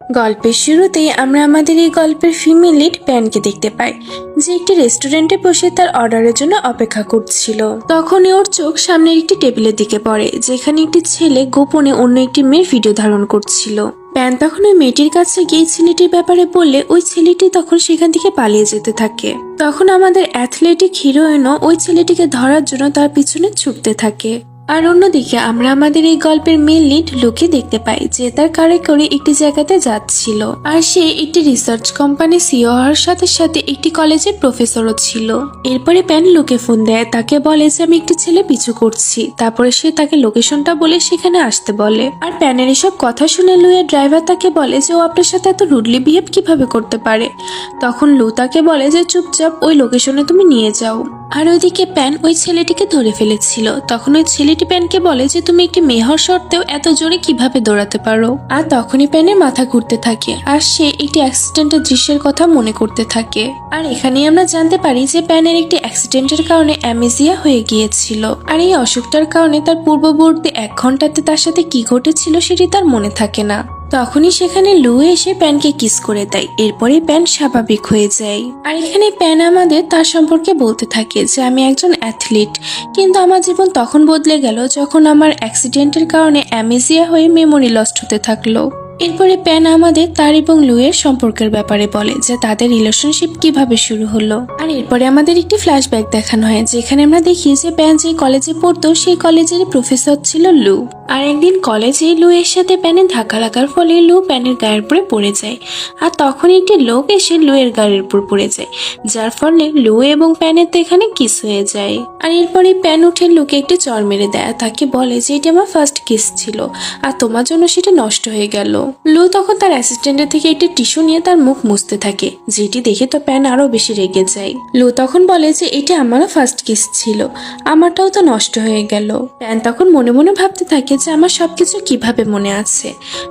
গল্পের শুরুতেই আমরা আমাদের এই গল্পের ফিমেল লিড প্যানকে দেখতে পাই, যে একটি রেস্টুরেন্টে বসে তার অর্ডারের জন্য অপেক্ষা করছিল। তখনই ওর চোখ সামনের একটি টেবিলের দিকে পড়ে, যেখানে একটি ছেলে গোপনে অন্য একটি মেয়ের ভিডিও ধারণ করছিল। প্যান তখন ওই মেয়েটির কাছে গিয়ে ছেলেটির ব্যাপারে বললে ওই ছেলেটি তখন সেখান থেকে পালিয়ে যেতে থাকে। তখন আমাদের অ্যাথলেটিক হিরোইনও ওই ছেলেটিকে ধরার জন্য তার পিছনে ছুটতে থাকে। আর অন্যদিকে আমরা আমাদের এই গল্পের মেন লিড লুকে দেখতে পাই, যে তার কারে করে একটি জায়গাতে যাচ্ছিল। আর সে একটি রিসার্চ কোম্পানি সিও হওয়ার সাথে সাথে একটি কলেজের প্রফেসরও ছিল। এরপরে প্যান লুকে ফোন দেয়, তাকে বলে যে আমি একটি ছেলে পিছু করছি। তারপরে সে তাকে লোকেশনটা বলে সেখানে আসতে বলে। আর প্যানের এসব কথা শুনে লুয়ের ড্রাইভার তাকে বলে যে ও আপনার সাথে এত রুডলি বিহেভ কিভাবে করতে পারে। তখন লু তাকে বলে যে চুপচাপ ওই লোকেশনে তুমি নিয়ে যাও। আর ওইদিকে প্যান ওই ছেলেটিকে ধরে ফেলেছিল। তখন ওই ছেলেটি প্যানকে বলে যে তুমি একটি মেয়ে হওয়ার সত্ত্বেও এত জোরে কিভাবে দৌড়াতে পারো। আর তখনই প্যানের মাথা ঘুরতে থাকে, আর সে একটি অ্যাক্সিডেন্টের দৃশ্যের কথা মনে করতে থাকে। আর এখানেই আমরা জানতে পারি যে প্যানের একটি অ্যাক্সিডেন্টের কারণে অ্যামেজিয়া হয়ে গিয়েছিল। আর এই অসুখটার কারণে তার পূর্ববর্তী 1 ঘন্টাতে তার সাথে কি ঘটেছিল সেটি তার মনে থাকে না। তখনই সেখানে লু এসে প্যানকে কিস করে দেয়। এরপরে প্যান স্বাভাবিক হয়ে যায়। আর এখানে প্যান আমাদের তার সম্পর্কে বলতে থাকে যে আমি একজন অ্যাথলিট, কিন্তু আমার জীবন তখন বদলে গেল যখন আমার অ্যাক্সিডেন্টের কারণে অ্যামেজিয়া হয়ে মেমোরি লস্ট হতে থাকলো। এরপরে প্যান আমাদের তার এবং লুয়ের সম্পর্কের ব্যাপারে বলে যে তাদের রিলেশনশিপ কিভাবে শুরু হলো। আর এরপরে আমাদের একটি ফ্ল্যাশব্যাক দেখানো হয়, যেখানে আমরা দেখি যে প্যান যে কলেজে পড়তো সেই কলেজের প্রফেসর ছিল লু। আর একদিন কলেজে লুয়ের সাথে প্যানের ধাক্কা লাগার ফলে লু প্যানের গায়ের উপরে পড়ে যায়। আর তখন একটি লোক এসে লুয়ের গায়ের উপর পড়ে যায়, যার ফলে লু এবং প্যানের তো এখানে কিস হয়ে যায়। আর এরপরে প্যান উঠে লুকে একটি চর মেরে দেয়, তাকে বলে যে এটি আমার ফার্স্ট কিস ছিল আর তোমার জন্য সেটা নষ্ট হয়ে গেল। লু তখন তার অ্যাসিস্ট্যান্টের থেকে একটি টিস্যু নিয়ে তার মুখ মুছতে থাকে, যেটি দেখে তো প্যান আরো বেশি রেগে যায়। লু তখন বলে যে এটা আমারও ফার্স্ট কিস ছিল, আমারটাও তো নষ্ট হয়ে গেল। প্যান তখন মনে মনে ভাবতে থাকে যে আমার সবকিছু কিভাবে মনে আছে।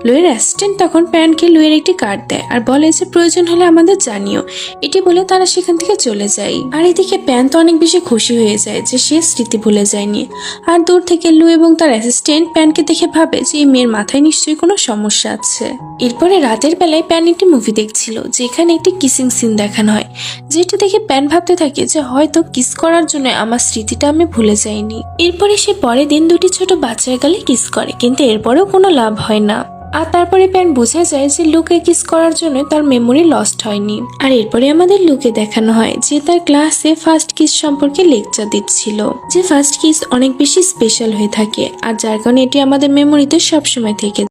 লুয়ের অ্যাসিস্ট্যান্ট তখন প্যানকে লুয়ের একটি কার্ড দেয় আর বলে যে প্রয়োজন হলে আমাদের জানিও। এটি বলে তারা সেখান থেকে চলে যায়। আর এদিকে প্যান তো অনেক বেশি খুশি হয়ে যায় যে সে স্মৃতি ভুলে যায়নি। আর দূর থেকে লু এবং তার অ্যাসিস্ট্যান্ট প্যানকে দেখে ভাবে যে এই মেয়ের মাথায় নিশ্চয়ই কোনো সমস্যা আছে। এরপরে রাতের বেলায় প্যান একটি মুভি দেখছিল, যেখানে একটি কিসিং সিন দেখানো হয়, যেটা দেখে প্যান ভাবতে থাকে যে হয়তো কিস করার জন্য আমার স্মৃতিটা আমি ভুলে যাইনি। এরপরে সে পরের দিন দুটি ছোট বাচ্চার গালে কিস করে, কিন্তু এরপরেও কোনো লাভ হয় না। আর তারপরে প্যান বুঝে যায় যে লুকে কিস করার জন্য তার মেমোরি লস্ট হয়নি। আর এরপরে আমাদের লুকে দেখানো হয় যে তার ক্লাসে ফার্স্ট কিস সম্পর্কে লেকচার দিচ্ছিল, যে ফার্স্ট কিস অনেক বেশি স্পেশাল হয়ে থাকে আর যার কারণে এটি আমাদের মেমোরিতে সবসময় থেকে